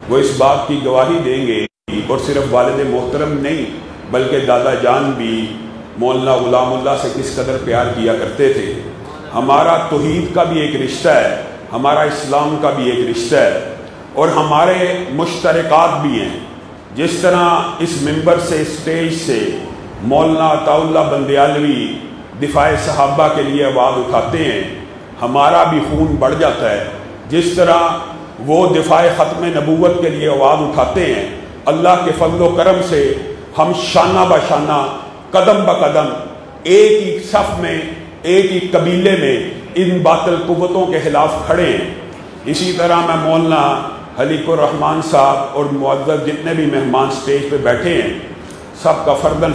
وہ اس بات کی گواہی دیں گے، اور صرف والد محترم نہیں بلکہ دادا جان بھی مولانا غلام اللہ سے کس قدر پیار کیا کرتے تھے۔ ہمارا توحید کا بھی ایک رشتہ ہے، ہمارا اسلام کا بھی ایک رشتہ ہے، اور ہمارے مشترکات بھی ہیں۔ جس طرح اس ممبر سے، اسٹیج سے مولانا عطا اللہ بندیالوی دفاع صحابہ کے لیے آواز اٹھاتے ہیں، ہمارا بھی خون بڑھ جاتا ہے۔ جس طرح وہ دفاع ختم نبوت کے لیے آواز اٹھاتے ہیں، اللہ کے فضل و کرم سے ہم شانہ بہ شانہ، قدم بہ قدم ایک ہی صف میں، ایک ہی قبیلے میں ان باطل قوتوں کے خلاف کھڑے ہیں۔ اسی طرح میں مولانا حلیق الرحمان صاحب اور معزز جتنے بھی مہمان سٹیج پہ بیٹھے ہیں، سب کا فردن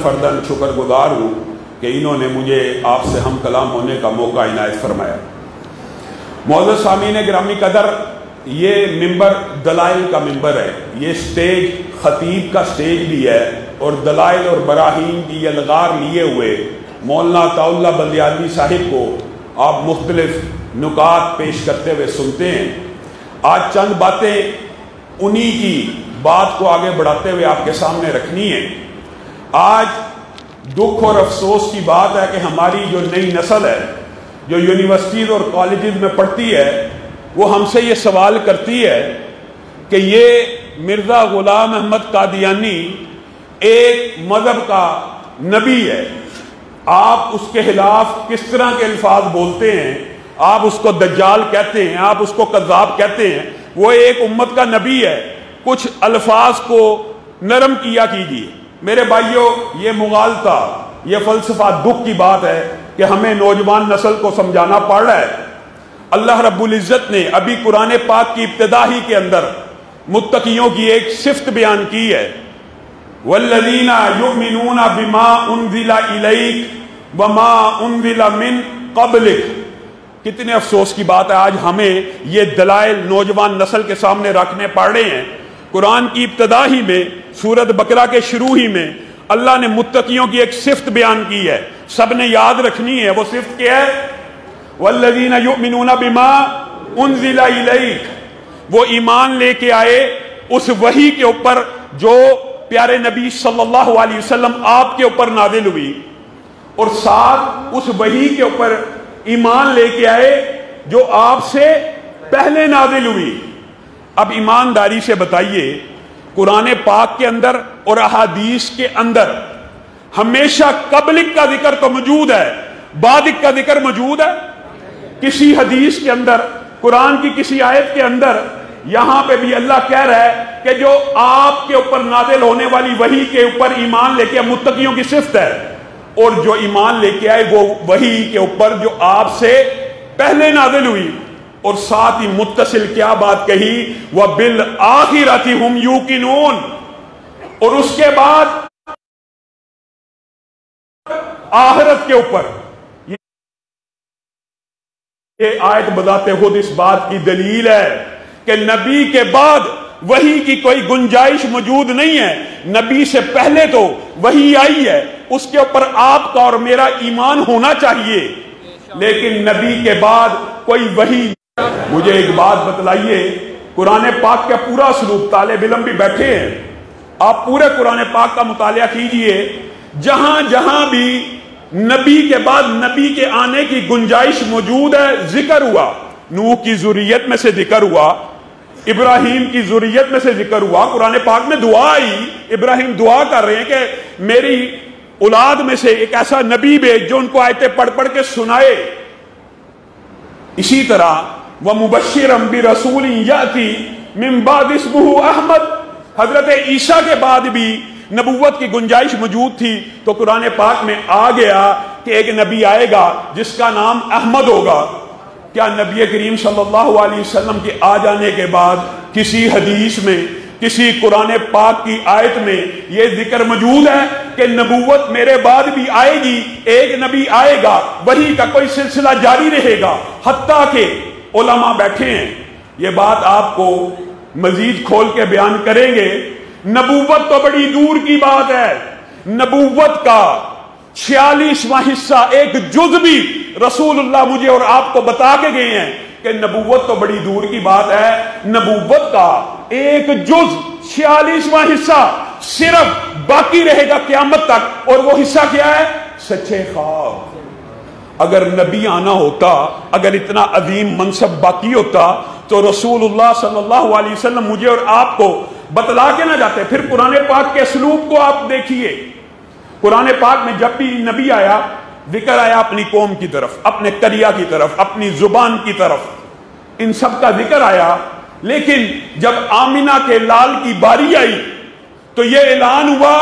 شکر گزار ہوں کہ انہوں نے مجھے آپ سے ہم کلام ہونے کا موقع عنایت فرمایا۔ معزز سامعین گرامی قدر، یہ ممبر دلائل کا ممبر ہے، یہ سٹیج خطیب کا سٹیج بھی ہے، اور دلائل اور براہین کی الغار لیے ہوئے مولانا عطا اللہ بندیالوی صاحب کو آپ مختلف نکات پیش کرتے ہوئے سنتے ہیں۔ آج چند باتیں انہی کی بات کو آگے بڑھاتے ہوئے آپ کے سامنے رکھنی ہے۔ آج دکھ اور افسوس کی بات ہے کہ ہماری جو نئی نسل ہے، جو یونیورسٹیز اور کالجز میں پڑھتی ہے، وہ ہم سے یہ سوال کرتی ہے کہ یہ مرزا غلام احمد قادیانی ایک مذہب کا نبی ہے، آپ اس کے خلاف کس طرح کے الفاظ بولتے ہیں؟ آپ اس کو دجال کہتے ہیں، آپ اس کو کذاب کہتے ہیں، وہ ایک امت کا نبی ہے، کچھ الفاظ کو نرم کیا کیجیے۔ میرے بھائیوں، یہ مغالطہ، یہ فلسفہ دکھ کی بات ہے کہ ہمیں نوجوان نسل کو سمجھانا پڑ رہا ہے۔ اللہ رب العزت نے ابھی قرآن پاک کی ابتدا ہی کے اندر متقیوں کی ایک صفت بیان کی ہے، وَالَّذِينَ يُؤْمِنُونَ بِمَا أُنزِلَ إِلَيْكَ وَمَا أُنزِلَ مِن قَبْلِكَ۔ کتنے افسوس کی بات ہے، آج ہمیں یہ دلائل نوجوان نسل کے سامنے رکھنے پڑ رہے ہیں۔ قرآن کی ابتدا ہی میں، سورۃ بقرہ کے شروع ہی میں اللہ نے متقیوں کی ایک صفت بیان کی ہے، سب نے یاد رکھنی ہے۔ وہ صفت کیا ہے؟ وَالَّذِينَ يُؤْمِنُونَ بِمَا أُنزِلَ إِلَيْكَ، وہ ایمان لے کے آئے اس وحی کے اوپر جو پیارے نبی صلی اللہ علیہ وسلم آپ کے اوپر نازل ہوئی، اور ساتھ اس وحی کے اوپر ایمان لے کے آئے جو آپ سے پہلے نازل ہوئی۔ اب ایمانداری سے بتائیے، قرآن پاک کے اندر اور احادیث کے اندر ہمیشہ قبلک کا ذکر تو موجود ہے، بعدک کا ذکر موجود ہے؟ کسی حدیث کے اندر، قرآن کی کسی آیت کے اندر یہاں پہ بھی اللہ کہہ رہا ہے کہ جو آپ کے اوپر نازل ہونے والی وحی کے اوپر ایمان لے کے متقیوں کی صفت ہے، اور جو ایمان لے کے آئے وہ وحی کے اوپر جو آپ سے پہلے نازل ہوئی، اور ساتھ ہی متصل کیا بات کہی، وَبِالْآخِرَةِ هُمْ يُوقِنُونَ، اور اس کے بعد آخرت کے اوپر۔ یہ آیت بذات خود اس بات کی دلیل ہے کہ نبی کے بعد وحی کی کوئی گنجائش موجود نہیں ہے۔ نبی سے پہلے تو وحی آئی ہے، اس کے اوپر آپ کا اور میرا ایمان ہونا چاہیے، لیکن نبی کے بعد کوئی وحی۔ مجھے ایک بات بتلائیے، قرآن پاک کا پورا اسلوب، طالب علم بھی بیٹھے ہیں، آپ پورے قرآن پاک کا مطالعہ کیجئے، جہاں جہاں بھی نبی کے بعد نبی کے آنے کی گنجائش موجود ہے، ذکر ہوا، نوح کی ذریت میں سے ذکر ہوا، ابراہیم کی ذریت میں سے ذکر ہوا، قرآن پاک میں دعا آئی، ابراہیم دعا کر رہے ہیں کہ میری اولاد میں سے ایک ایسا نبی بھیج جو ان کو آیتیں پڑھ پڑھ کے سنائے۔ اسی طرح وَمُبَشِّرًا بِرَسُولٍ يَأْتِي مِن بَعْدِ اسْمُهُ احمد، حضرت عیسیٰ کے بعد بھی نبوت کی گنجائش موجود تھی، تو قرآن پاک میں آ گیا کہ ایک نبی آئے گا جس کا نام احمد ہوگا۔ کیا نبی کریم صلی اللہ علیہ وسلم کے آ جانے کے بعد کسی حدیث میں، کسی قرآن پاک کی آیت میں یہ ذکر موجود ہے کہ نبوت میرے بعد بھی آئے گی، ایک نبی آئے گا، وحی کا کوئی سلسلہ جاری رہے گا؟ حتیٰ کہ علماء بیٹھے ہیں، یہ بات آپ کو مزید کھول کے بیان کریں گے۔ نبوت تو بڑی دور کی بات ہے، نبوت کا 46واں حصہ، ایک جز بھی رسول اللہ مجھے اور آپ کو بتا کے گئے ہیں کہ نبوت تو بڑی دور کی بات ہے، نبوت کا ایک جز 46واں حصہ صرف باقی رہے گا قیامت تک، اور وہ حصہ کیا ہے؟ سچے خواب۔ اگر نبی آنا ہوتا، اگر اتنا عظیم منصب باقی ہوتا تو رسول اللہ صلی اللہ علیہ وسلم مجھے اور آپ کو بتلا کے نہ جاتے۔ پھر قرآن پاک کے اسلوب کو آپ دیکھیے، قرآن پاک میں جب بھی نبی آیا، ذکر آیا اپنی قوم کی طرف، اپنے قریہ کی طرف، اپنی زبان کی طرف، ان سب کا ذکر آیا، لیکن جب آمینہ کے لال کی باری آئی تو یہ اعلان ہوا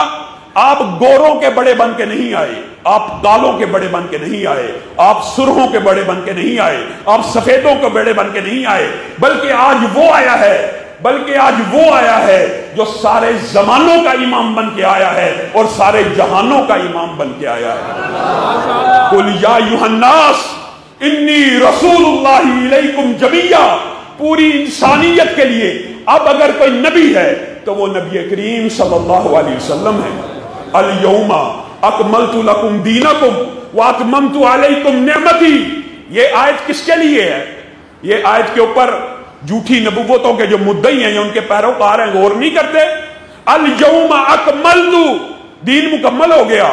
آپ گوروں کے بڑے بن کے نہیں آئے، آپ کالوں کے بڑے بن کے نہیں آئے، آپ سرخوں کے بڑے بن کے نہیں آئے، آپ سفیدوں کے بڑے بن کے نہیں آئے، بلکہ آج وہ آیا ہے جو سارے زمانوں کا امام بن کے آیا ہے اور سارے جہانوں کا امام بن کے آیا ہے۔ قُلْ يَا أَيُّهَا النَّاسُ إِنِّي رَسُولُ اللَّهِ إِلَيْكُمْ جَمِيعًا، پوری انسانیت کے لیے اب اگر کوئی نبی ہے تو وہ نبی کریم صلی اللہ علیہ وسلم ہے۔ الْيَوْمَ أَكْمَلْتُ لَكُمْ دِينَكُمْ وَأَتْمَمْتُ عَلَيْكُمْ نِعْمَتِي۔ یہ آیت کس کے لیے ہے؟ یہ آیت کے اوپر جھوٹی نبوتوں کے جو مدعی ہیں یا ان کے پیروکار ہیں غور نہیں کرتے۔ الْيَوْمَ أَكْمَلْتُ، دین مکمل ہو گیا۔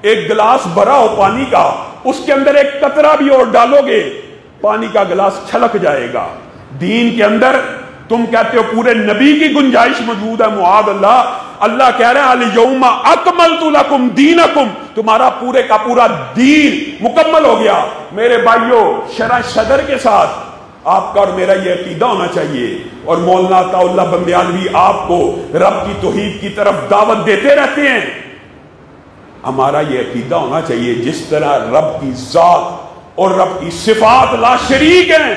ایک گلاس بھرا ہو پانی کا، اس کے اندر ایک قطرہ بھی اور ڈالو گے پانی کا گلاس چھلک جائے گا۔ دین کے اندر تم کہتے ہو پورے نبی کی گنجائش موجود ہے، معاذ اللہ۔ اللہ کہہ رہے ہیں الْيَوْمَ أَكْمَلْتُ لَكُمْ دِينَكُمْ، تمہارا پورے کا پورا دین مکمل ہو گیا۔ میرے بھائیو، شرح صدر کے ساتھ آپ کا اور میرا یہ عقیدہ ہونا چاہیے، اور مولانا عطا اللہ بندیالوی آپ کو رب کی توحید کی طرف دعوت دیتے رہتے ہیں۔ ہمارا یہ عقیدہ ہونا چاہیے جس طرح رب کی ذات اور رب کی صفات لا شریک ہیں،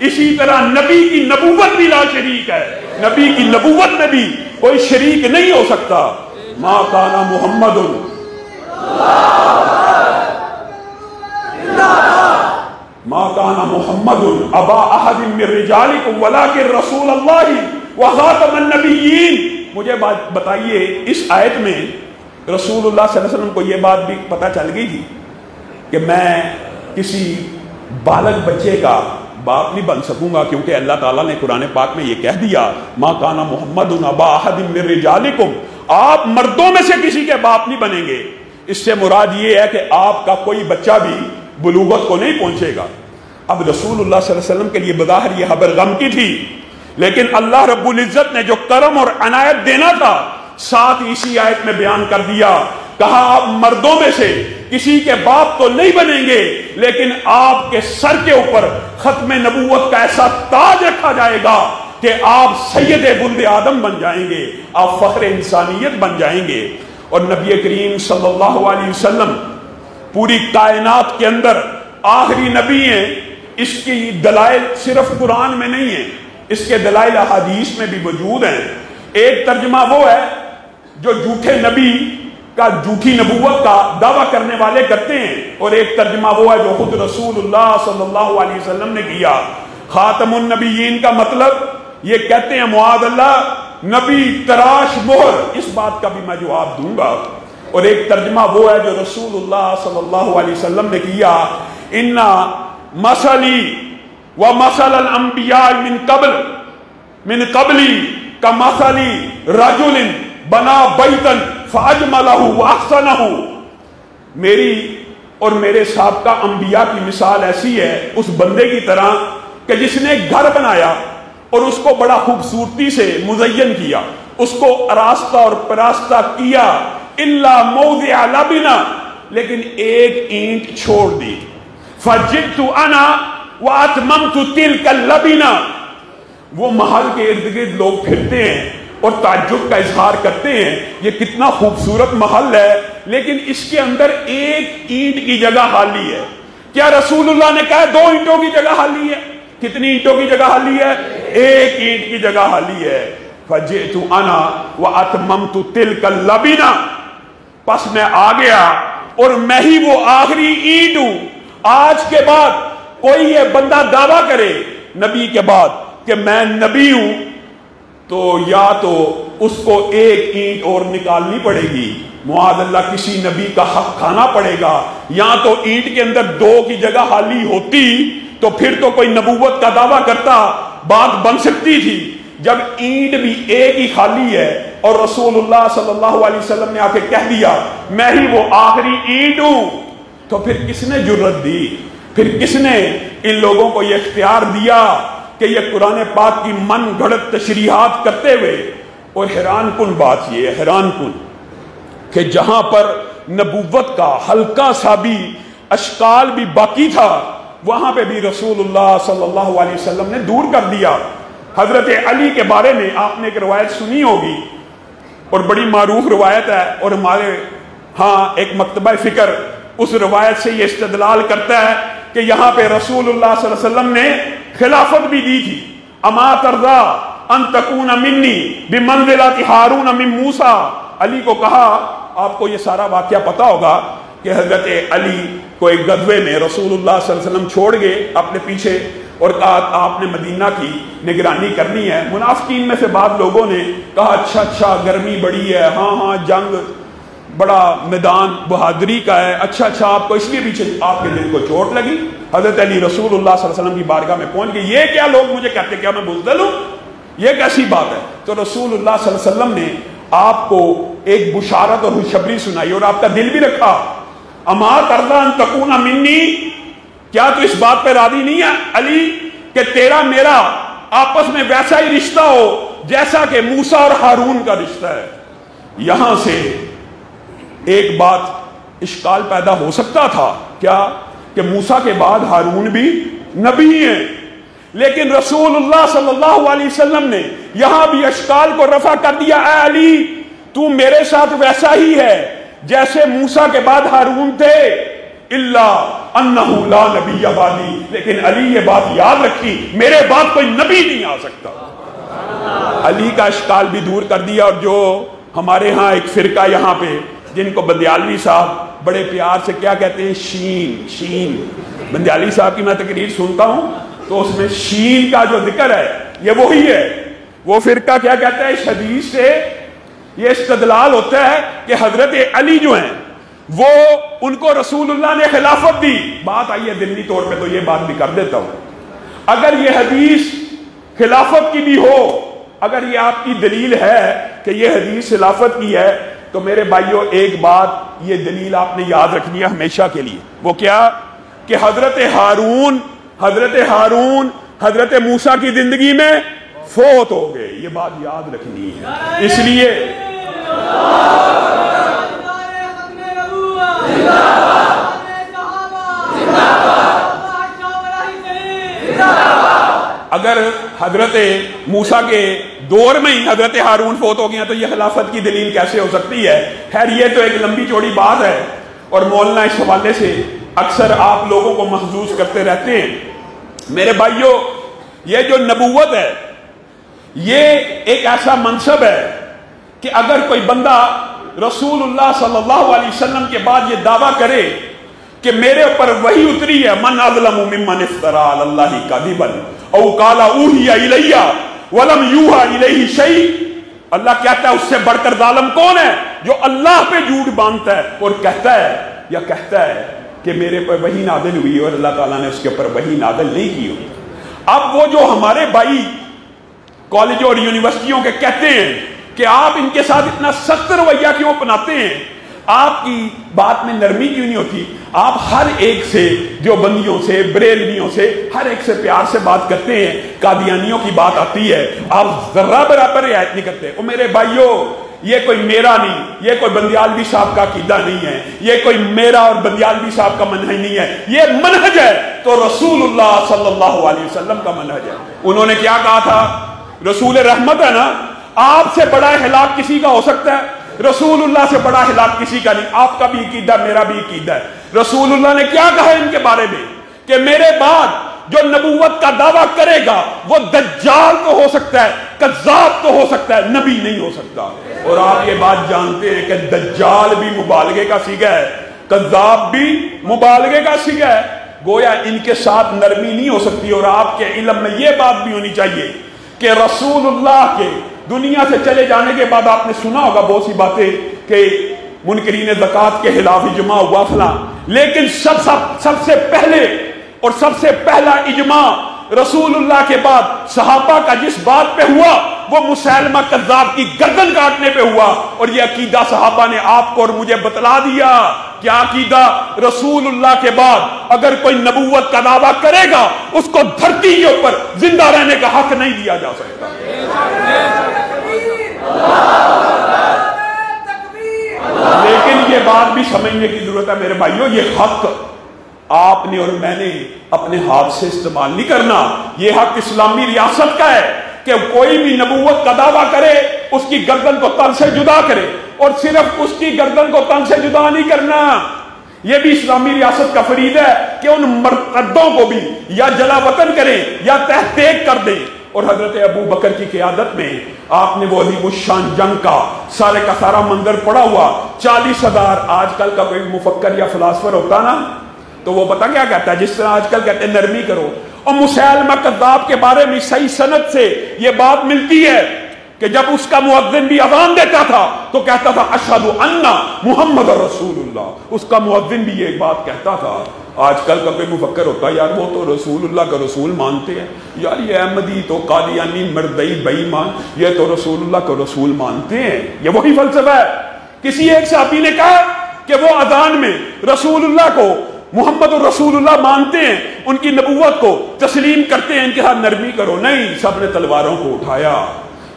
اسی طرح نبی کی نبوت بھی لا شریک ہے۔ نبی کی نبوت میں بھی کوئی شریک نہیں ہو سکتا۔ ما کان محمد ما کان محمد ابا احد من رجالکم ولکن رسول اللہ وخاتم النبیین۔ مجھے بات بتائیے، اس آیت میں رسول اللہ صلی اللہ علیہ وسلم کو یہ بات بھی پتہ چل گئی تھی کہ میں کسی بالغ بچے کا باپ نہیں بن سکوں گا، کیونکہ اللہ تعالیٰ نے قرآن پاک میں یہ کہہ دیا ما کان محمد ابا احد من رجالکم، آپ مردوں میں سے کسی کے باپ نہیں بنیں گے۔ اس سے مراد یہ ہے کہ آپ کا کوئی بچہ بھی بلوغت کو نہیں پہنچے گا۔ اب رسول اللہ صلی اللہ علیہ وسلم کے لیے بظاہر یہ خبر غم کی تھی، لیکن اللہ رب العزت نے جو کرم اور عنایت دینا تھا ساتھ اسی آیت میں بیان کر دیا۔ کہا آپ مردوں میں سے کسی کے باپ تو نہیں بنیں گے، لیکن آپ کے سر کے اوپر ختم نبوت کا ایسا تاج رکھا جائے گا کہ آپ سید ولد آدم بن جائیں گے، آپ فخر انسانیت بن جائیں گے۔ اور نبی کریم صلی اللہ علیہ وسلم پوری کائنات کے اندر آخری نبی ہیں۔ اس کی دلائل صرف قرآن میں نہیں ہیں، اس کے دلائل احادیث میں بھی موجود ہیں۔ ایک ترجمہ وہ ہے جو جھوٹے نبی کا، جھوٹی نبوت کا دعویٰ کرنے والے کرتے ہیں، اور ایک ترجمہ وہ ہے جو خود رسول اللہ صلی اللہ علیہ وسلم نے کیا۔ خاتم النبیین کا مطلب یہ کہتے ہیں معاذ اللہ نبی تراش مہر، اس بات کا بھی میں جواب دوں گا۔ اور ایک ترجمہ وہ ہے جو رسول اللہ صلی اللہ علیہ وسلم نے کیا، اِنَّا مثلی ومثل الانبیاء من قبلی کمثلی رجل بنا بیتا فاجملہ واحسنہ۔ میری اور میرے سابقہ انبیاء کی مثال ایسی ہے اس بندے کی طرح کہ جس نے گھر بنایا اور اس کو بڑا خوبصورتی سے مزین کیا، اس کو آراستہ اور پراستہ کیا، الا موضع لبنہ، لیکن ایک اینٹ چھوڑ دی۔ فجئت انا واتممت تلک اللبنہ۔ وہ محل کے ارد گرد لوگ پھرتے ہیں اور تعجب کا اظہار کرتے ہیں یہ کتنا خوبصورت محل ہے، لیکن اس کے اندر ایک اینٹ کی جگہ خالی ہے۔ کیا رسول اللہ نے کہا 2 اینٹوں کی جگہ خالی ہے؟ کتنی اینٹوں کی جگہ خالی ہے؟ ایک اینٹ کی جگہ خالی ہے۔ فجئت انا واتممت تلک اللبنہ، پس میں آ گیا اور میں ہی وہ آخری اینٹ ہوں۔ آج کے بعد کوئی یہ بندہ دعویٰ کرے نبی کے بعد کہ میں نبی ہوں تو یا تو اس کو ایک اینٹ اور نکالنی پڑے گی، معاذ اللہ کسی نبی کا حق کھانا پڑے گا، یا تو اینٹ کے اندر 2 کی جگہ خالی ہوتی تو پھر تو کوئی نبوت کا دعویٰ کرتا بات بن سکتی تھی. جب اینٹ بھی ایک ہی خالی ہے اور رسول اللہ صلی اللہ علیہ وسلم نے آ کے کہہ دیا میں ہی وہ آخری اینٹ ہوں، تو پھر کس نے جرت دی؟ پھر کس نے ان لوگوں کو یہ اختیار دیا کہ یہ قرآن پاک کی من گھڑت تشریحات کرتے ہوئے؟ اور حیران کن بات یہ ہے، حیران کن کہ جہاں پر نبوت کا ہلکا سا بھی اشکال بھی باقی تھا وہاں پہ بھی رسول اللہ صلی اللہ علیہ وسلم نے دور کر دیا. حضرت علی کے بارے میں آپ نے ایک روایت سنی ہوگی اور بڑی معروف روایت ہے، اور ہمارے ہاں ایک مکتبہ فکر اس روایت سے یہ استدلال کرتا ہے کہ یہاں پہ رسول اللہ صلی اللہ علیہ وسلم نے خلافت بھی دی تھی. اما ترضا ان تکون منی بمنزلۃ ہارون من موسیٰ. علی کو کہا، آپ کو یہ سارا واقعہ پتا ہوگا کہ حضرت علی کو ایک غزوے میں رسول اللہ صلی اللہ علیہ وسلم چھوڑ گئے اپنے پیچھے اور کہا آپ نے مدینہ کی نگرانی کرنی ہے. منافقین میں سے بعض لوگوں نے کہا اچھا گرمی بڑی ہے، ہاں جنگ بڑا میدان بہادری کا ہے، اچھا آپ کو اس لیے پیچھے آپ کے دل کو چوٹ لگی. حضرت علی رسول اللہ صلی اللہ علیہ وسلم کی بارگاہ میں پہنچ گئے، یہ کیا لوگ مجھے کہتے کیا میں بزدل ہوں؟ یہ کیسی بات ہے؟ تو رسول اللہ صلی اللہ علیہ وسلم نے آپ کو ایک بشارت اور خوشخبری سنائی اور آپ کا دل بھی رکھا. اما ترضا ان تکون منی، کیا تو اس بات پہ راضی نہیں ہے علی کہ تیرا میرا آپس میں ویسا ہی رشتہ ہو جیسا کہ موسیٰ اور ہارون کا رشتہ ہے؟ یہاں سے ایک بات اشکال پیدا ہو سکتا تھا، کیا کہ موسیٰ کے بعد ہارون بھی نبی ہیں، لیکن رسول اللہ صلی اللہ علیہ وسلم نے یہاں بھی اشکال کو رفع کر دیا. اے علی تو میرے ساتھ ویسا ہی ہے جیسے موسیٰ کے بعد ہارون تھے، الا انہ لا نبی بعدی، لیکن علی یہ بات یاد رکھی میرے بعد کوئی نبی نہیں آ سکتا. علی کا اشکال بھی دور کر دیا. اور جو ہمارے ہاں ایک فرقہ یہاں پہ جن کو بندیالوی صاحب بڑے پیار سے کیا کہتے ہیں، شین. بندیالوی صاحب کی میں تقریر سنتا ہوں تو اس میں شین کا جو ذکر ہے یہ وہی ہے. وہ فرقہ کیا کہتا ہے، اس حدیث سے یہ استدلال ہوتا ہے کہ حضرت علی جو ہیں وہ ان کو رسول اللہ نے خلافت دی. بات آئی ہے دلی طور پہ تو یہ بات بھی کر دیتا ہوں، اگر یہ حدیث خلافت کی بھی ہو، اگر یہ آپ کی دلیل ہے کہ یہ حدیث خلافت کی ہے، تو میرے بھائیوں ایک بات یہ دلیل آپ نے یاد رکھنی ہے ہمیشہ کے لیے. وہ کیا کہ حضرت ہارون حضرت موسیٰ کی زندگی میں فوت ہو گئے. یہ بات یاد رکھنی ہے. اس لیے اگر حضرت موسیٰ کے دور میں ہی حضرت ہارون فوت ہو گیا تو یہ خلافت کی دلیل کیسے ہو سکتی ہے؟ خیر یہ تو ایک لمبی چوڑی بات ہے اور مولانا اس حوالے سے اکثر آپ لوگوں کو محظوظ کرتے رہتے ہیں. میرے بھائیوں یہ جو نبوت ہے یہ ایک ایسا منصب ہے کہ اگر کوئی بندہ رسول اللہ صلی اللہ علیہ وسلم کے بعد یہ دعویٰ کرے کہ میرے اوپر وحی اتری ہے، من اظلم ممن افترى علی اللہ کذبا او قال اوحی الی ولم یوحى الیہ شیء، اللہ کہتا ہے اس سے بڑھ کر ظالم کون ہے جو اللہ پہ جھوٹ باندھتا ہے اور کہتا ہے کہ میرے پر وحی نازل ہوئی اور اللہ تعالیٰ نے اس کے اوپر وحی نازل نہیں کی ہوئی. اب وہ جو ہمارے بھائی کالج اور یونیورسٹیوں کے کہتے ہیں کہ آپ ان کے ساتھ اتنا سخت رویہ کیوں اپناتے ہیں، آپ کی بات میں نرمی کیوں نہیں ہوتی؟ آپ ہر ایک سے، دیوبندیوں سے، بریلویوں سے، ہر ایک سے پیار سے بات کرتے ہیں. قادیانیوں کی بات آتی ہے آپ ذرہ برابر رعایت نہیں کرتے. اور میرے بھائیوں یہ کوئی میرا نہیں، یہ کوئی بندیالوی صاحب کا عقیدہ نہیں ہے، یہ کوئی میرا اور بندیالوی صاحب کا منہج نہیں ہے، یہ منہج ہے تو رسول اللہ صلی اللہ علیہ وسلم کا منہج ہے. انہوں نے کیا کہا تھا؟ رسول رحمت ہے نا، آپ سے بڑا ہلاک کسی کا ہو سکتا ہے؟ رسول اللہ سے بڑا ہلاک کسی کا نہیں. آپ کا بھی عقیدہ میرا بھی عقیدہ ہے. رسول اللہ نے کیا کہا ان کے بارے میں کہ میرے بعد جو نبوت کا دعویٰ کرے گا وہ دجال تو ہو سکتا ہے، کذاب تو ہو سکتا ہے، نبی نہیں ہو سکتا. اور آپ یہ بات جانتے ہیں کہ دجال بھی مبالغے کا صیغہ ہے، کذاب بھی مبالغے کا صیغہ ہے. گویا ان کے ساتھ نرمی نہیں ہو سکتی. اور آپ کے علم میں یہ بات بھی ہونی چاہیے کہ رسول اللہ کے دنیا سے چلے جانے کے بعد آپ نے سنا ہوگا بہت سی باتیں کہ منکرین زکوٰۃ کے خلاف اجماع ہوا فلاں، لیکن سب سے پہلے اور سب سے پہلا اجماع رسول اللہ کے بعد صحابہ کا جس بات پہ ہوا وہ مسیلمہ کذاب کی گردن کاٹنے پہ ہوا، اور یہ عقیدہ صحابہ نے آپ کو اور مجھے بتلا دیا۔ کیا عقیدہ؟ رسول اللہ کے بعد اگر کوئی نبوت کا دعویٰ کرے گا اس کو دھرتی کے اوپر زندہ رہنے کا حق نہیں دیا جا سکتا۔ لیکن یہ بات بھی سمجھنے کی ضرورت ہے میرے بھائیو، یہ حق آپ نے اور میں نے اپنے ہاتھ سے استعمال نہیں کرنا، یہ حق اسلامی ریاست کا ہے کہ کوئی بھی نبوت کا دعویٰ کرے اس کی گردن کو تن سے جدا کرے، اور صرف اس کی گردن کو تن سے جدا نہیں کرنا، یہ بھی اسلامی ریاست کا فرید ہے کہ ان مرتدوں کو بھی یا جلا وطن کریں یا تحقیق کر دیں۔ اور حضرت ابو بکر کی قیادت میں آپ نے وہ عظیم الشان جنگ کا سارا منظر پڑا ہوا، 40,000 آج کل کا کوئی مفکر یا فلاسفر ہوتا نا تو وہ پتہ کیا کہتا ہے، جس طرح آج کل کہتے ہیں نرمی کرو، اور مسیلمہ کذاب کے بارے میں صحیح سند سے یہ بات ملتی ہے کہ جب اس کا مؤذن بھی اذان دیتا تھا تو کہتا تھا اشہد ان محمد رسول اللہ، اس کا مؤذن بھی یہ بات کہتا تھا۔ آج کل کا کوئی مفکر ہوتا یار وہ تو رسول اللہ کا رسول مانتے ہیں، یار یہ احمدی تو قادیانی مردئی بے ایمان یہ تو رسول اللہ کا رسول مانتے ہیں، یہ وہی فلسفہ ہے۔ کسی ایک صحابی نے کہا کہ وہ اذان میں رسول اللہ کو محمد الرسول اللہ مانتے ہیں، ان کی نبوت کو تسلیم کرتے ہیں، ان کے ساتھ نرمی کرو، نہیں، سب نے تلواروں کو اٹھایا،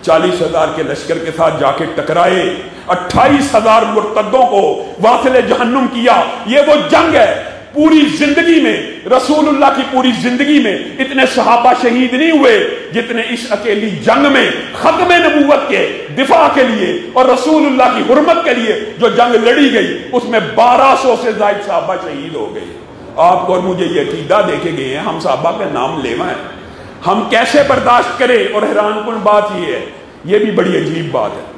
40,000 کے لشکر کے ساتھ جا کے ٹکرائے، 28,000 مرتدوں کو واصل جہنم کیا۔ یہ وہ جنگ ہے، پوری زندگی میں رسول اللہ کی پوری زندگی میں اتنے صحابہ شہید نہیں ہوئے جتنے اس اکیلی جنگ میں ختم نبوت کے دفاع کے لیے اور رسول اللہ کی حرمت کے لیے جو جنگ لڑی گئی اس میں 1200 سے زائد صحابہ شہید ہو گئے۔ آپ کو اور مجھے یہ عقیدہ دیکھے گئے ہیں، ہم صحابہ کا نام لیوا ہے، ہم کیسے برداشت کریں؟ اور حیران کن بات یہ ہے، یہ بھی بڑی عجیب بات ہے،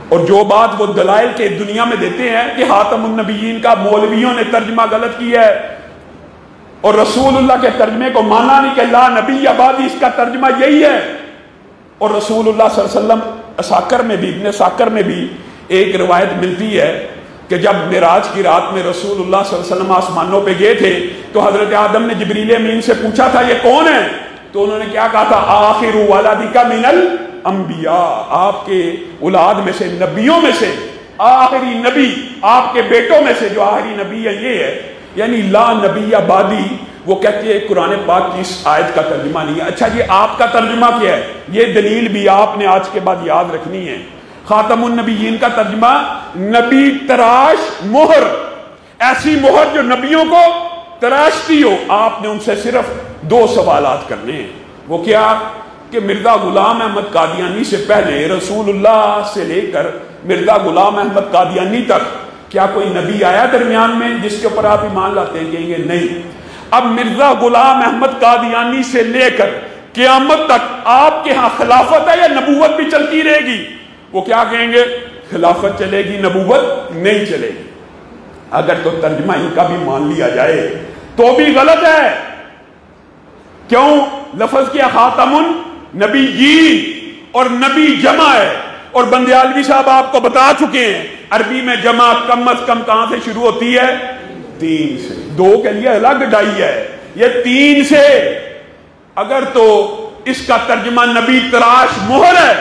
اور جو بات وہ دلائل کے دنیا میں دیتے ہیں کہ خاتم النبیین کا مولویوں نے ترجمہ غلط کیا ہے اور رسول اللہ کے ترجمے کو مانا نہیں کہ لا نبی بعدی، اس کا ترجمہ یہی ہے۔ اور رسول اللہ صلی اللہ علیہ وسلم اساکر میں بھی ابن اساکر میں بھی ایک روایت ملتی ہے کہ جب معراج کی رات میں رسول اللہ صلی اللہ علیہ وسلم آسمانوں پہ گئے تھے تو حضرت آدم نے جبریل امین سے پوچھا تھا یہ کون ہے؟ تو انہوں نے کیا کہا تھا؟ آخر ولدک من الانبیاء، آپ کے اولاد میں سے، نبیوں میں سے آخری نبی، آپ کے بیٹوں میں سے جو آخری نبی ہے یہ ہے، یعنی لا نبی بعدی۔ وہ کہتے ہیں قرآن پاک کی اس آیت کا ترجمہ نہیں ہے۔ اچھا یہ آپ کا ترجمہ کیا ہے؟ یہ دلیل بھی آپ نے آج کے بعد یاد رکھنی ہے۔ خاتم النبیین کا ترجمہ نبی تراش مہر، ایسی مہر جو نبیوں کو تراشتی ہو۔ آپ نے ان سے صرف 2 سوالات کرنے ہیں، وہ کیا کہ مرزا غلام احمد قادیانی سے پہلے رسول اللہ سے لے کر مرزا غلام احمد قادیانی تک کیا کوئی نبی آیا درمیان میں جس کے اوپر آپ ایمان لاتے ہیں؟ کہیں گے نہیں۔ اب مرزا غلام احمد قادیانی سے لے کر قیامت تک آپ کے ہاں خلافت ہے یا نبوت بھی چلتی رہے گی؟ وہ کیا کہیں گے؟ خلافت چلے گی، نبوت نہیں چلے گی۔ اگر تو ترجمہ ان کا بھی مان لیا جائے تو بھی غلط ہے۔ کیوں؟ لفظ کیا خاتم النبیین، اور نبی جمع ہے، اور بندیالوی صاحب آپ کو بتا چکے ہیں عربی میں جمع کم از کم کہاں سے شروع ہوتی ہے؟ 3 سے۔ 2 کے لیے الگ ڈائی ہے، یہ 3 سے۔ اگر تو اس کا ترجمہ نبی تراش مہر ہے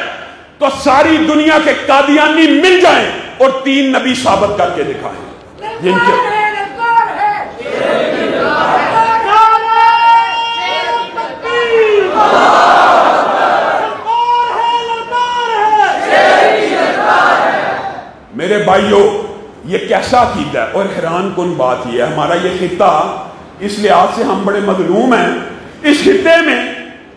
تو ساری دنیا کے قادیانی مل جائیں اور 3 نبی ثابت کر کے دکھائیں جن کے میرے بھائیو یہ کیسا عقیدہ ہے؟ اور حیران کن بات یہ ہے، ہمارا یہ خطہ اس لحاظ سے ہم بڑے مظلوم ہیں، اس خطے میں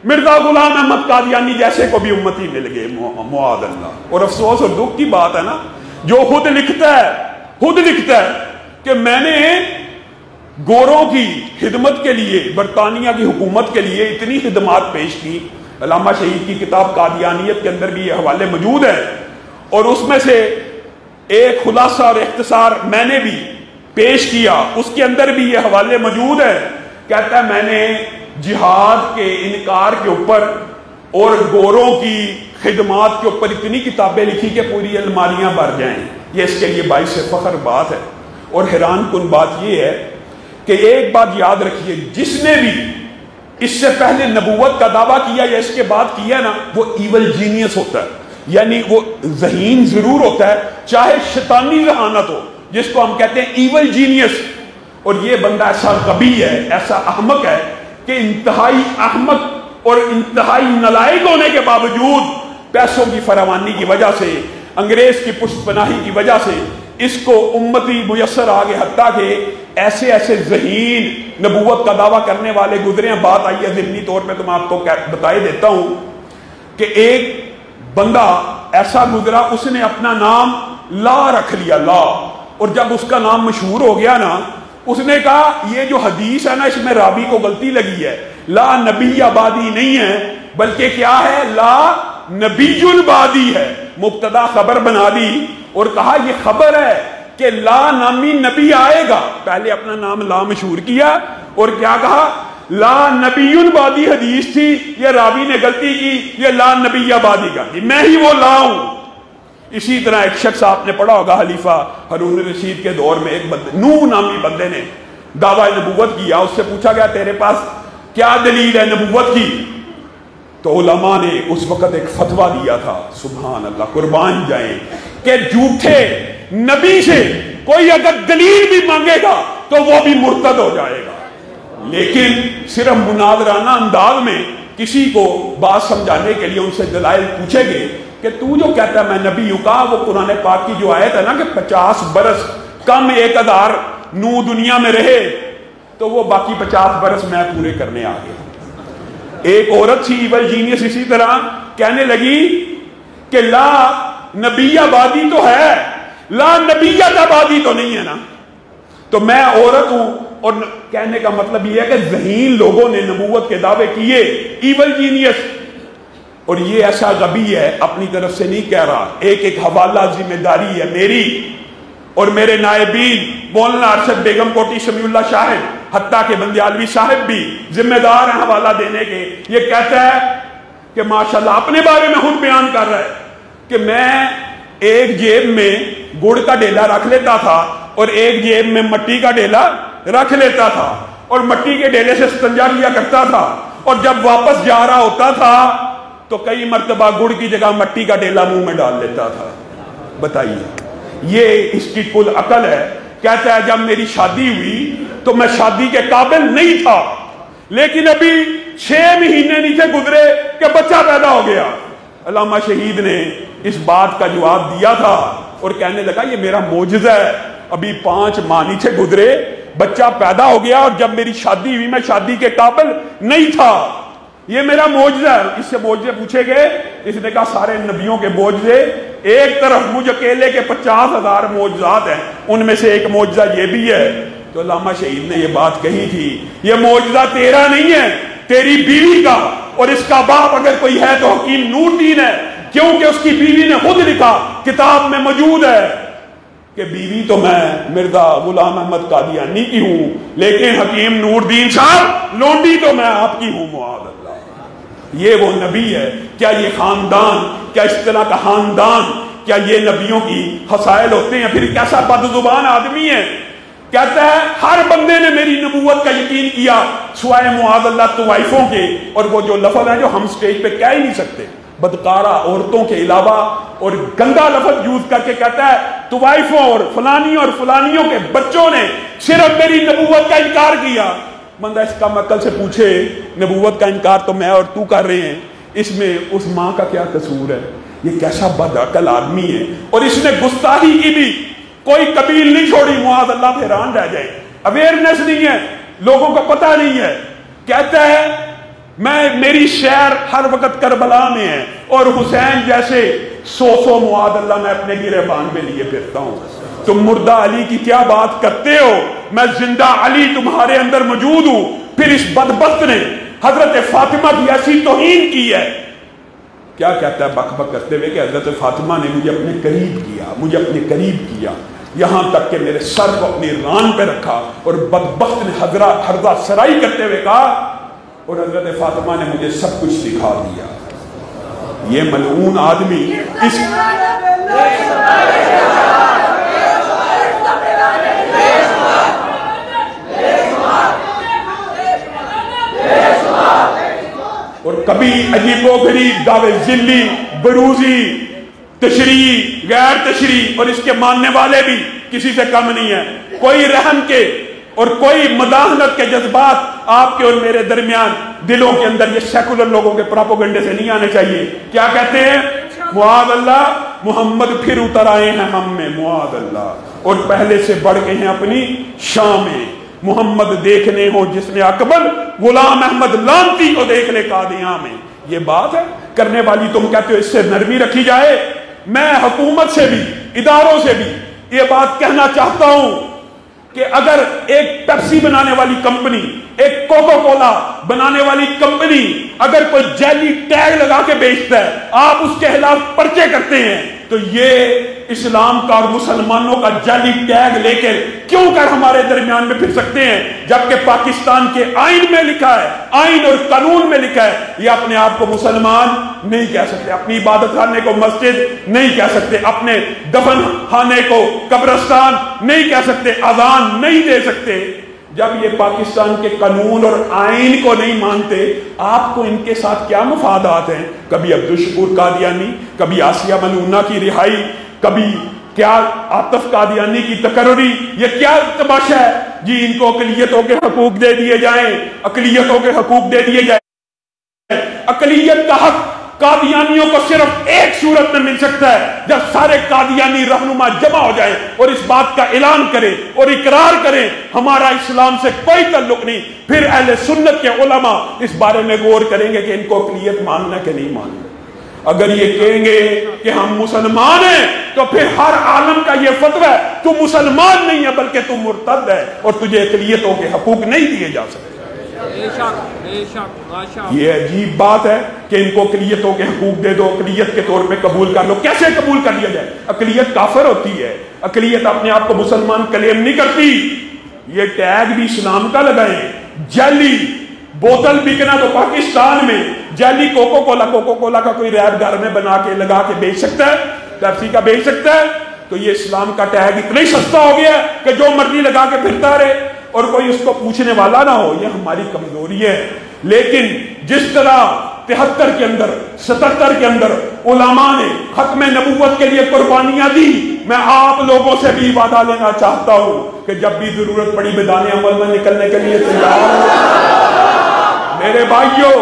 مرزا غلام احمد قادیانی جیسے کو بھی امتی مل گئے، معاذ اللہ۔ اور افسوس اور دکھ کی بات ہے نا، جو خود لکھتا ہے کہ میں نے گوروں کی خدمت کے لیے، برطانیہ کی حکومت کے لیے اتنی خدمات پیش کی۔ علامہ شہید کی کتاب قادیانیت کے اندر بھی یہ حوالے موجود ہیں، اور اس میں سے ایک خلاصہ اور اختصار میں نے بھی پیش کیا، اس کے اندر بھی یہ حوالے موجود ہیں۔ کہتا ہے میں نے جہاد کے انکار کے اوپر اور گوروں کی خدمات کے اوپر اتنی کتابیں لکھی کہ پوری الماریاں بھر جائیں۔ یہ اس کے لیے باعث فخر بات ہے۔ اور حیران کن بات یہ ہے کہ ایک بات یاد رکھیے، جس نے بھی اس سے پہلے نبوت کا دعویٰ کیا یا اس کے بعد کیا نا، وہ ایول جینیس ہوتا ہے، یعنی وہ ذہین ضرور ہوتا ہے، چاہے شیطانی ذہانت ہو، جس کو ہم کہتے ہیں ایول جینیس. اور یہ بندہ ایسا غبی ہے، ایسا احمق ہے کہ انتہائی احمق اور انتہائی نالائق ہونے کے باوجود پیسوں کی فراوانی کی وجہ سے، انگریز کی پشت پناہی کی وجہ سے اس کو امتی میسر آگے، حتیٰ کہ ایسے ایسے ذہین نبوت کا دعویٰ کرنے والے گزرے ہیں. بات آئی ہے ضمنی طور پہ تو میں آپ کو بتائے دیتا ہوں کہ ایک بندہ ایسا گزرا، اس نے اپنا نام لا رکھ لیا، لا. اور جب اس کا نام مشہور ہو گیا نا، اس نے کہا یہ جو حدیث ہے نا، اس میں راوی کو غلطی لگی ہے، لا نبی آبادی نہیں ہے بلکہ کیا ہے، لا نبی البادی ہے. مبتدا خبر بنا دی اور کہا یہ خبر ہے کہ لا نامی نبی آئے گا. پہلے اپنا نام لا مشہور کیا اور کیا کہا، لا نبی البادی حدیث تھی، یہ راوی نے غلطی کی، یہ لا نبی آبادی کا تھی، میں ہی وہ لا ہوں. اسی طرح ایک شخص آپ نے پڑھا ہوگا، خلیفہ ہارون الرشید کے دور میں ایک بندے، نوح نامی بندے نے دعویٰ نبوت کیا. اس سے پوچھا گیا تیرے پاس کیا دلیل ہے نبوت کی؟ تو علماء نے اس وقت ایک فتویٰ دیا تھا، سبحان اللہ، قربان جائیں، کہ جھوٹے نبی سے کوئی اگر دلیل بھی مانگے گا تو وہ بھی مرتد ہو جائے گا. لیکن صرف مناظرانہ انداز میں کسی کو بات سمجھانے کے لیے ان سے دلائل پوچھے گے کہ تو جو کہتا ہے میں نبی ہوں، کہا وہ قرآن پاک کی جو آیت ہے نا کہ 50 برس کم 1000 نو دنیا میں رہے، تو وہ باقی 50 برس میں پورے کرنے آ گیا. ایک عورت تھی ایول جینیس، اسی طرح کہنے لگی کہ لا نبی آبادی تو ہے، لا نبیت آبادی تو نہیں ہے نا. تو میں عورت ہوں، اور کہنے کا مطلب یہ ہے کہ ذہین لوگوں نے نبوت کے دعوے کیے، ایول جینیس. اور یہ ایسا غبی ہے، اپنی طرف سے نہیں کہہ رہا، ایک حوالہ ذمہ داری ہے میری اور میرے نائبین مولانا ارشد بیگم کوٹی سمیع اللہ شاہد، حتیٰ کہ بندیالوی صاحب بھی ذمہ دار ہیں حوالہ دینے کے. یہ کہتا ہے کہ ماشاءاللہ اپنے بارے میں خود بیان کر رہا ہے کہ میں ایک جیب میں گڑ کا ڈیلا رکھ لیتا تھا اور ایک جیب میں مٹی کا ڈیلا رکھ لیتا تھا، اور مٹی کے ڈیلے سے استنجا کیا کرتا تھا، اور جب واپس جا رہا ہوتا تھا تو کئی مرتبہ گڑ کی جگہ مٹی کا ڈیلا منہ میں ڈال لیتا تھا. بتائیے، یہ اس کی کل عقل ہے. کہتا ہے جب میری شادی ہوئی تو میں شادی کے قابل نہیں تھا، لیکن ابھی 6 مہینے نہیں تھے گزرے کہ بچہ پیدا ہو گیا. علامہ شہید نے اس بات کا جواب دیا تھا اور کہنے لگا یہ میرا معجزہ ہے، ابھی 5 ماہ نہیں تھے گزرے، بچہ پیدا ہو گیا، اور جب میری شادی ہوئی میں شادی کے قابل نہیں تھا، یہ میرا معجزہ ہے. اس سے معجزے پوچھے گئے، اس نے کہا سارے نبیوں کے معجزے ایک طرف، مجھ اکیلے کے 50,000 معجزات ہیں، ان میں سے ایک معجزہ یہ بھی ہے. تو علامہ شہید نے یہ بات کہی تھی، یہ معجزہ تیرا نہیں ہے، تیری بیوی کا، اور اس کا باپ اگر کوئی ہے تو حکیم نور الدین ہے، کیونکہ اس کی بیوی نے خود لکھا، کتاب میں موجود ہے کہ بیوی تو میں مرزا غلام احمد قادیانی کی ہوں، لیکن حکیم نور الدین صاحب لونڈی تو میں آپ کی ہوں. معاذ اللہ. یہ وہ نبی ہے؟ کیا یہ خاندان، کیا اس طرح کا خاندان، کیا یہ نبیوں کی خصائل ہوتے ہیں؟ پھر کیسا بدزبان آدمی ہے. کہتا ہے ہر بندے نے میری نبوت کا یقین کیا سوائے معاذ اللہ طوائفوں کے، اور وہ جو لفظ ہیں جو ہم سٹیج پہ کہہ ہی نہیں سکتے، بدکارہ عورتوں کے علاوہ، اور گندا لفظ یوز کر کے کہتا ہے طوائفوں اور فلانیوں اور فلانیوں کے بچوں نے صرف میری نبوت کا انکار کیا. بندہ اس کا عقل سے پوچھے، نبوت کا انکار تو میں اور تو کر رہے ہیں، اس میں اس ماں کا کیا قصور ہے؟ یہ کیسا بد عقل آدمی ہے. اور اس نے گستاخی کی بھی کوئی قبیل نہیں چھوڑی. معاذ اللہ حیران رہ جائے. اویئرنیس نہیں ہے، لوگوں کو پتہ نہیں ہے. کہتا ہے میری شہر ہر وقت کربلا میں ہے، اور حسین جیسے 100 معاذ اللہ میں اپنے گریبان میں لیے پھرتا ہوں. تم مردہ علی کی کیا بات کرتے ہو؟ میں زندہ علی تمہارے اندر موجود ہوں. پھر اس بدبخت نے حضرت فاطمہ کی ایسی توہین کی ہے. کیا کہتا ہے بک بک کرتے ہوئے کہ حضرت فاطمہ نے مجھے اپنے قریب کیا، مجھے اپنے قریب کیا، یہاں تک کہ میرے سر کو اپنی ران پہ رکھا. اور بدبخت نے حرزہ سرائی کرتے ہوئے کہا، اور حضرت فاطمہ نے مجھے سب کچھ دکھا دیا. یہ ملعون آدمی اس کبھی عجیب و غریب دعوے ذلی، بروزی، تشریح، غیر تشریح، اور اس کے ماننے والے بھی کسی سے کم نہیں ہے. کوئی رحم کے اور کوئی مداحنت کے جذبات آپ کے اور میرے درمیان دلوں کے اندر یہ سیکولر لوگوں کے پراپوگنڈے سے نہیں آنے چاہیے. کیا کہتے ہیں؟ معاذ اللہ، محمد پھر اتر آئے ہیں ہم میں، معاذ اللہ، اور پہلے سے بڑھ گئے ہیں اپنی شام میں. محمد دیکھنے ہو جس میں اکبر، غلام احمد لانتی کو دیکھ لے قادیاں میں. یہ بات ہے کرنے والی. تم کہتے ہو اس سے نرمی رکھی جائے. میں حکومت سے بھی، اداروں سے بھی یہ بات کہنا چاہتا ہوں کہ اگر ایک پیپسی بنانے والی کمپنی، ایک کوکو کولا بنانے والی کمپنی اگر کوئی جعلی ٹیگ لگا کے بیچتا ہے، آپ اس کے خلاف پرچے کرتے ہیں، تو یہ اسلام کا اور مسلمانوں کا جعلی ٹیگ لے کے کیوں کر ہمارے درمیان میں پھر سکتے ہیں؟ جبکہ پاکستان کے آئین میں لکھا ہے، آئین اور قانون میں لکھا ہے، یہ اپنے آپ کو مسلمان نہیں کہہ سکتے، اپنی عبادت خانے کو مسجد نہیں کہہ سکتے، اپنے دفن خانے کو قبرستان نہیں کہہ سکتے، اذان نہیں دے سکتے. جب یہ پاکستان کے قانون اور آئین کو نہیں مانتے، آپ کو ان کے ساتھ کیا مفادات ہیں؟ کبھی عبدالشکور قادیانی، کبھی آسیہ ملونہ کی رہائی، کبھی کیا عاطف قادیانی کی تقرری. یہ کیا تماشا ہے جی؟ ان کو اقلیتوں کے حقوق دے دیے جائیں، اقلیتوں کے حقوق دے دیے جائیں. اقلیت کا حق قادیانیوں کو صرف ایک صورت میں مل سکتا ہے، جب سارے قادیانی رہنما جمع ہو جائیں اور اس بات کا اعلان کریں اور اقرار کریں ہمارا اسلام سے کوئی تعلق نہیں. پھر اہل سنت کے علماء اس بارے میں غور کریں گے کہ ان کو اقلیت ماننا کہ نہیں ماننا. اگر یہ کہیں گے کہ ہم مسلمان ہیں تو پھر ہر عالم کا یہ فتویٰ ہے تو مسلمان نہیں ہے بلکہ تو مرتد ہے اور تجھے اقلیتوں کے حقوق نہیں دیے جا سکتے. یہ عجیب بات ہے کہ ان کو اقلیتوں کے حقوق دے دو، اقلیت کے طور پہ قبول کر لو. کیسے قبول کر لیا جائے؟ اقلیت کافر ہوتی ہے، اقلیت اپنے آپ کو مسلمان کلیم نہیں کرتی. یہ ٹیگ بھی اسلام کا لگائیں. جعلی بوتل بکنا تو پاکستان میں جعلی کوکو کولا کا کوئی ریپ گھر میں بنا کے لگا کے بیچ سکتا ہے، پیپسی کا بیچ سکتا ہے. تو یہ اسلام کا ٹیگ اتنا ہی سستا ہو گیا کہ جو مرضی لگا کے پھرتا رہے اور کوئی اس کو پوچھنے والا نہ ہو. یہ ہماری کمزوری ہے. لیکن جس طرح 73 کے اندر 77 کے اندر علماء نے ختم نبوت کے لیے قربانیاں دی، میں آپ لوگوں سے بھی وعدہ لینا چاہتا ہوں کہ جب بھی ضرورت پڑی میدان عمل میں نکلنے کے لیے تیار ہوں. میرے بھائیوں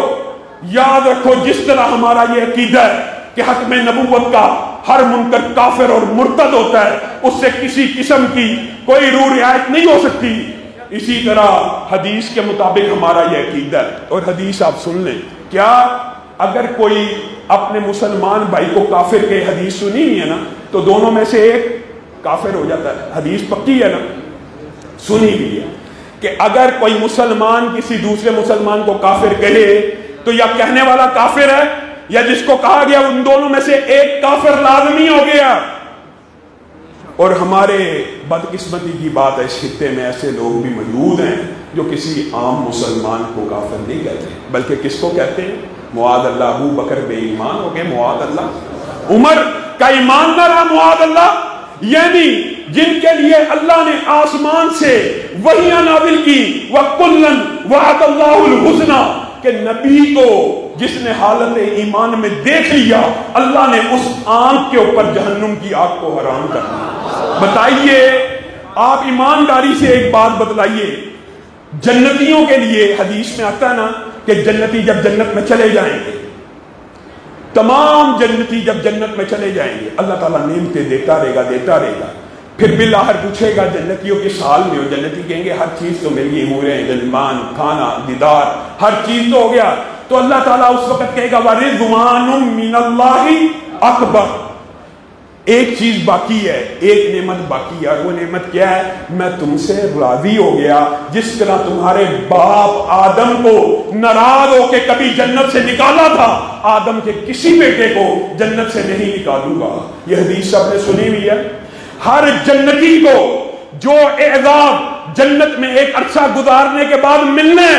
یاد رکھو، جس طرح ہمارا یہ عقیدہ ہے کہ ختم نبوت کا ہر منکر کافر اور مرتد ہوتا ہے، اس سے کسی قسم کی کوئی روح رعایت نہیں ہو سکتی، اسی طرح حدیث کے مطابق ہمارا یہ عقیدہ ہے. اور حدیث آپ سن لیں، کیا اگر کوئی اپنے مسلمان بھائی کو کافر کے حدیث سنی ہوئی ہے نا تو دونوں میں سے ایک کافر ہو جاتا ہے. حدیث پکی ہے نا، سنی ہوئی ہے کہ اگر کوئی مسلمان کسی دوسرے مسلمان کو کافر کہے تو یا کہنے والا کافر ہے یا جس کو کہا گیا ان دونوں میں سے ایک کافر لازمی ہو گیا. اور ہمارے بدقسمتی کی بات ہے اس خطے میں ایسے لوگ بھی موجود ہیں جو کسی عام مسلمان کو کافر نہیں کہتے بلکہ کس کو کہتے ہیں؟ معاذ اللہ ابو بکر بے ایمان ہو گئے، معاذ اللہ عمر کا ایمان نہ رہا، معاذ اللہ. یعنی جن کے لیے اللہ نے آسمان سے وحیاں نازل کی، وَكُلًّا وَعَدَ اللَّهُ الْحُسْنَى، کہ نبی کو جس نے حالت ایمان میں دیکھ لیا اللہ نے اس آنکھ کے اوپر جہنم کی آگ کو حرام کر دیا. بتائیے آپ ایمانداری سے ایک بات بتلائیے، جنتیوں کے لیے حدیث میں آتا ہے نا کہ جنتی جب جنت میں چلے جائیں گے، تمام جنتی جب جنت میں چلے جائیں گے اللہ تعالیٰ نعمتیں دیتا رہے گا. پھر بالآخر پوچھے گا جنتیوں کے سال میں ہو، جنتی کہیں گے ہر چیز تو مل گئی، حوریں، غلمان، کھانا، دیدار، ہر چیز تو ہو گیا. تو اللہ تعالیٰ اس وقت کہے گا وَرِضْوَانٌ مِّنَ اللَّهِ اکبر. ایک چیز باقی ہے، ایک نعمت باقی ہے، اور وہ نعمت کیا ہے؟ میں تم سے راضی ہو گیا. جس طرح تمہارے باپ آدم کو ناراض ہو کے کبھی جنت سے نکالا تھا، آدم کے کسی بیٹے کو جنت سے نہیں نکالوں گا. یہ حدیث سب نے سنی ہوئی ہے. ہر جنتی کو جو اعزاز جنت میں ایک عرصہ گزارنے کے بعد ملنے،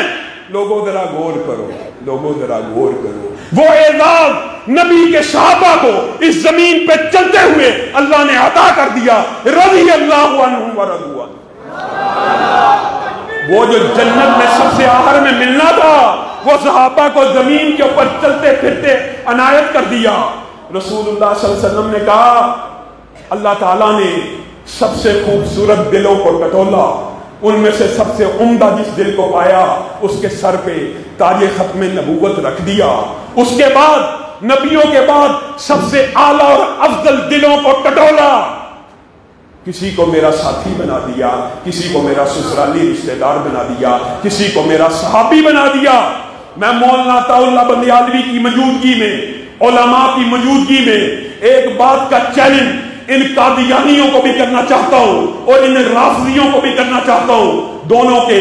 لوگوں ذرا غور کرو، وہ اعزاز نبی کے صحابہ کو اس زمین پہ چلتے ہوئے اللہ نے عطا کر دیا. رضی اللہ عنہم ورضوا عنہ. وہ جو جنت میں سب سے آخر میں ملنا تھا وہ صحابہ کو زمین کے اوپر چلتے پھرتے عنایت کر دیا۔ رسول اللہ صلی اللہ علیہ وسلم نے کہا اللہ تعالیٰ نے سب سے خوبصورت دلوں کو ٹٹولا، ان میں سے سب سے عمدہ جس دل کو پایا اس کے سر پہ تاج ختم نبوت رکھ دیا۔ اس کے بعد نبیوں کے بعد سب سے اعلیٰ اور افضل دلوں کو ٹٹولا، کسی کو میرا ساتھی بنا دیا، کسی کو میرا سسرالی رشتہ دار بنا دیا، کسی کو میرا صحابی بنا دیا۔ میں مولانا عطا اللہ بندیالوی کی موجودگی میں، علماء کی موجودگی میں ایک بات کا چیلنج ان قادیانیوں کو بھی کرنا چاہتا ہوں اور ان رافضیوں کو بھی کرنا چاہتا ہوں۔ دونوں کے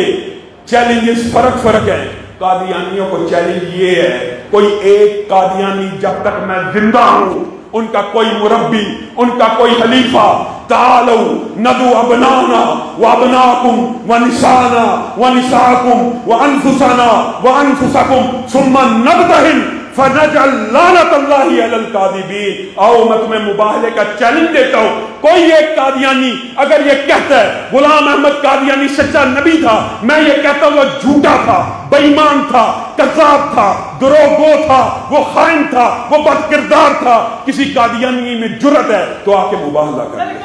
چیلنجز فرق ہے۔ قادیانیوں کو چیلنج یہ ہے، کوئی ایک قادیانی جب تک میں زندہ ہوں، ان کا کوئی مربی، ان کا کوئی خلیفہ، تعالوا ندعو ابنانا وابناکم ونسانا ونساکم وانفسنا وانفسکم ثم نبتہل فنجعل لعنت اللہ علی الکاذبین۔ آؤ میں تمہیں مباہلے کا چیلنج دیتا ہوں، کوئی ایک قادیانی اگر یہ کہتا ہے غلام احمد قادیانی سچا نبی تھا، میں یہ کہتا ہوں وہ جھوٹا تھا، بے ایمان تھا، کذاب تھا، دروغگو تھا، وہ خائن تھا، وہ بد کردار تھا، کسی قادیانی میں جرأت ہے تو آ کے مباہلہ کرے۔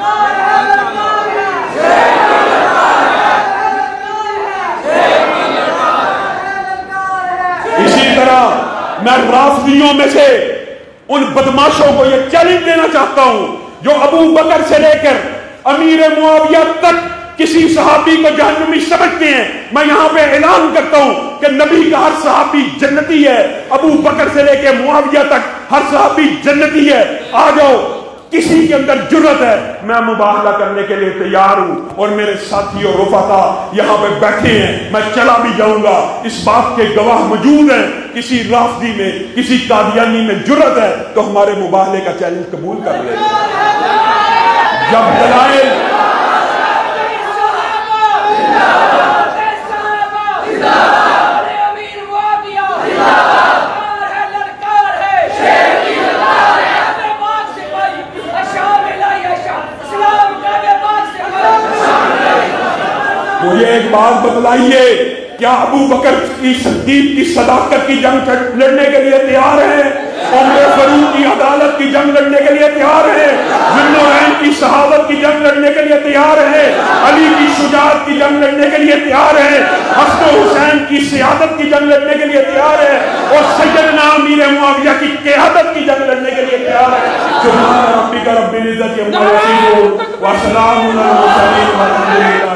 اسی طرح میں رافضیوں میں سے ان بدماشوں کو یہ چیلنج دینا چاہتا ہوں جو ابو بکر سے لے کر امیر معاویہ تک کسی صحابی کو جہنمی سمجھتے ہیں۔ میں یہاں پہ اعلان کرتا ہوں کہ نبی کا ہر صحابی جنتی ہے، ابو بکر سے لے کے معاویہ تک ہر صحابی جنتی ہے۔ آ جاؤ، کسی کے اندر جرأت ہے، میں مباہلہ کرنے کے لیے تیار ہوں، اور میرے ساتھی اور رفقا یہاں پہ بیٹھے ہیں، میں چلا بھی جاؤں گا، اس بات کے گواہ موجود ہیں۔ کسی رافضی میں، کسی قادیانی میں جرأت ہے تو ہمارے مباہلے کا چیلنج قبول کر لیں۔ جب دلائل مجھے ایک بات بتلائیے، کیا ابو بکر کی صدیق کی صداقت کی جنگ لڑنے کے لیے تیار ہیں؟ عمر فاروق کی عدالت کی جنگ لڑنے کے لیے تیار ہیں؟ ذوالنورین کی صحابت کی جنگ لڑنے کے لیے تیار ہیں؟ علی کی شجاعت کی جنگ لڑنے کے لیے تیار ہیں؟ حسن و حسین کی سیادت کی جنگ لڑنے کے لیے تیار ہیں؟ اور سیدنا امیر معاویہ کی قیادت کی جنگ لڑنے کے لیے تیار ہیں؟ سبحان ربک رب العزت عما یصفون وسلام علی المرسلین والحمد للہ